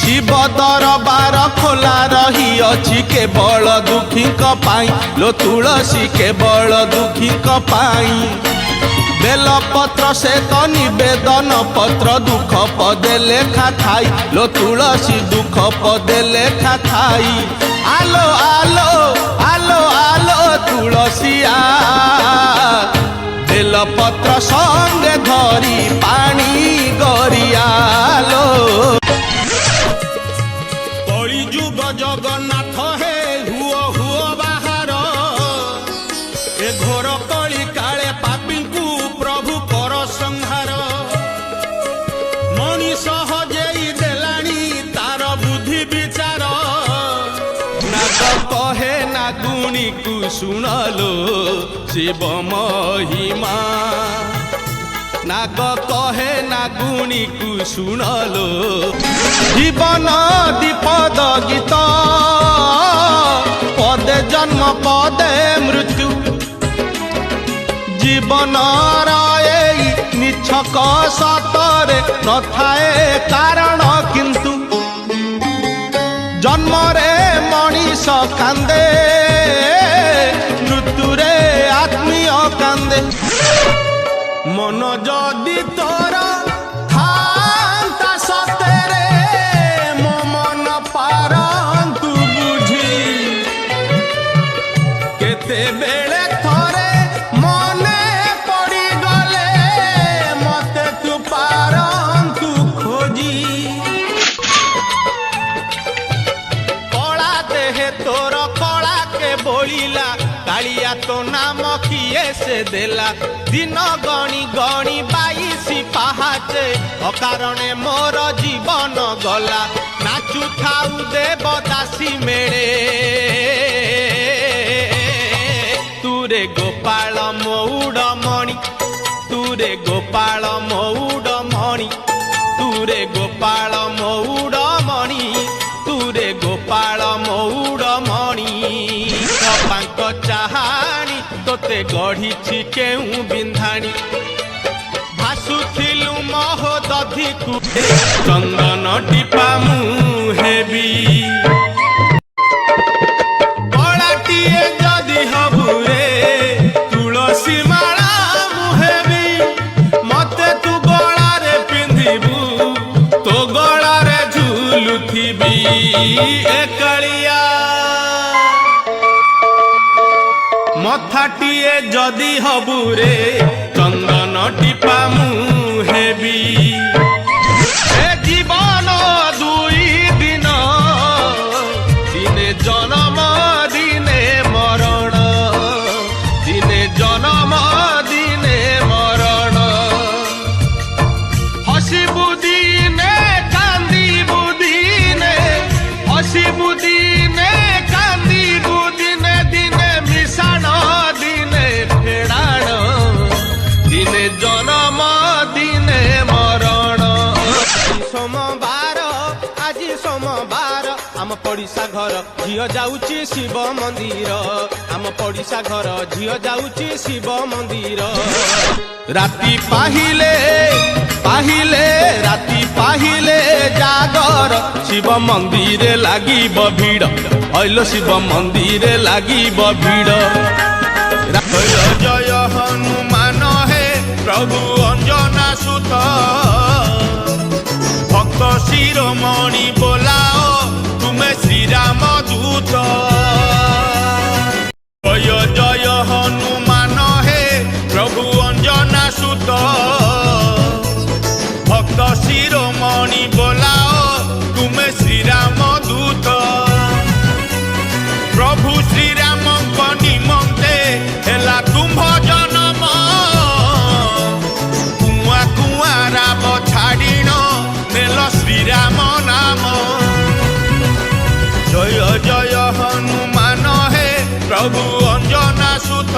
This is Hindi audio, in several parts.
शिव दरबार खोला रही अछि केवल दुखी लो तुलसी केवल दुखी बेलपत्र से तो निवेदन पत्र दुख पदे लेखा थाई लो तुलसी दुख पदे लेखा थाई आलो आलो आलो आलो तुलसिया बेलपत्र संगे धरी पानी गरियालो कली जुग जगन्नाथ हे हुओ हुओ बाहर ए घोर कली काले पापी को प्रभु कर संहार मनीष हजेई देलानी तार बुद्धि विचार नाग कहे नागुणी को सुनलो शिव महिमा नाग कहे नागुणी को सुनलो जीवन दीपद गीत पदे जन्म पदे मृत्यु जीवन निछक सतरे न थाए कारण किंतु जन्म रे मनीष कांदे मृत्यु रे आत्मीय कांदे मन जदि तोर थांता सतेरे मो मन पारंतु बुझी केते बेले थोरे मने पड़ी गले मते तू पारंतु खोजी कला देहे तोर कला के बोलिला कालिया तो नाम किए से देला दिन गणी गणी 22 पाहाचे अकारणे मोर जीवन गला नाचु थाउ देवदासी मेळे तुरे गोपाल मौड़ मणि तुरे गोपाल मौड़ मणि तुरे गोपाल मौड़ मणि तुरे गोपाल मौड़ मणि कपांक चाहाणी तोते गढ़ी केउ बिंधाणी भासुथिलु मोह दधि कुटे चंदन टीपा मुहेबी कलाटीए जदि हबुरे तुलसी माला मुहेबी मते तू गला रे पिंधिबू तो गला रे झुलुथिबी एकलिया मथाटीए जदि हबुरे चंदन टीपा मुहेबी जीवन दुई दिन दिने जन्म दिने मरण दिने जन्म दिने मरण हसिबु दिने कांदिबु दिने हसिबु दिने कांदिबु दिने दिने मिशाण दिने फेड़ाण दिने जन्म दिने मरण सोमवार आज सोमवार आम पड़िशा घर झियो जाऊची शिव मंदिर आम पड़िशा घर झियो जाऊची शिव मंदिर राति पाहिले पाहिले राति पाहिले जागर शिव मंदिर लागिब भीड़ अइलो शिव मंदिर लागिब भीड़ जय हनुमान हे प्रभु अंजना सुत भक्त शिरोमणि बोलाओ तुम्हें श्री राम दूत जय जय हनुमान हे प्रभु अंजना सुत भक्त शिरोमणि बोलाओ तुम्हें श्री राम दूत प्रभु श्री राम निमंते हेला तुम्भ जन्म कुआ कुआ राम छाड़ीण नेल श्रीराम नाम जय जय हनुमान हे प्रभु अंजना सुत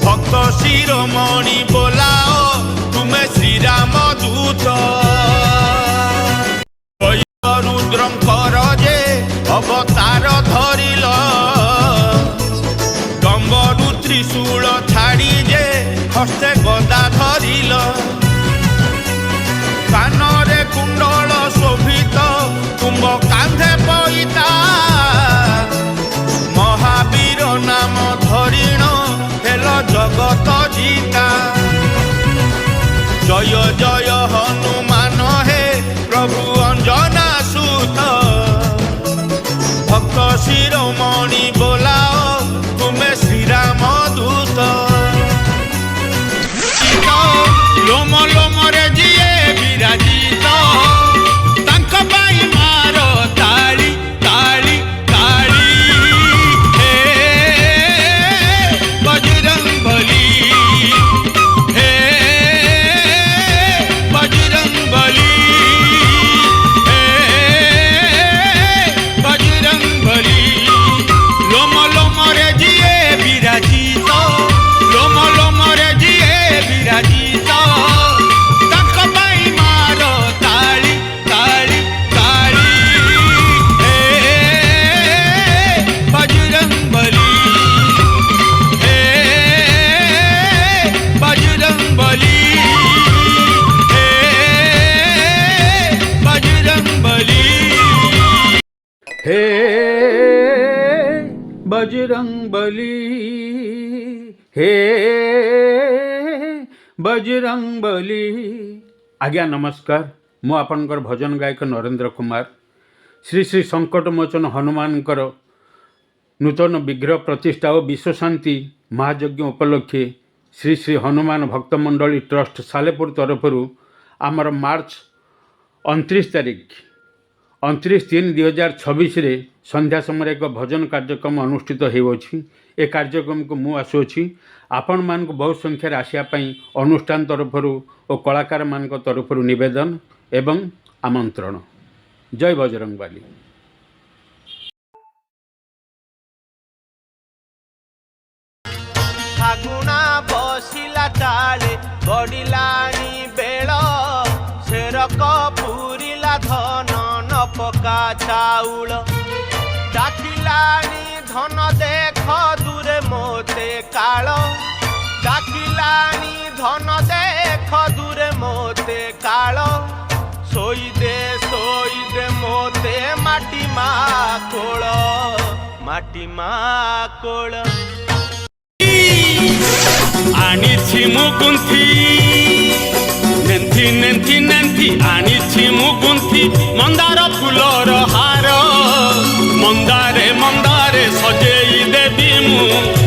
भक्त शिरोमणि बोलाओ तुम्हें श्रीराम दूत रुद्रंकर जे अवतार धरिल डंबरु त्रिशूल छाड़ी जे हस्ते गदा धरिल कानरे कुंडल हे बजरंग बली, हे बजरंग बली। आज्ञा नमस्कार, मु आपनकर भजन गायक नरेंद्र कुमार। श्री श्री संकटमोचन हनुमानकर नूतन विग्रह प्रतिष्ठा और विश्वशांति महायज्ञ उपलक्षे श्री श्री हनुमान भक्त मंडली ट्रस्ट सालेपुर तरफ आमर मार्च 29 तारिख 29/3/2026 संध्या समय एक भजन कार्यक्रम अनुष्ठित होउछि। ए कार्यक्रम को मु आसुछि आपण मान को बहुत संख्यार आसियापाई अनुष्ठान तरफ और कलाकार मान तरफ निवेदन एवं आमंत्रण। जय बजरंगबली। फागुणा बसिला चाले बडिलानी बेल शेरक पूरिला धन न पका चाउल डाकिलानी धन देख दूरे मोते काल डाकिलानी धन देख दूरे मोते काल सोई दे मोते माटी मा कोल आनिछि मुकुंथी नेंथी नेंथी नेंथी आनिछि मुकुंथी मंदार फुलर हार मंदारे मंदारे सजेई देबी मु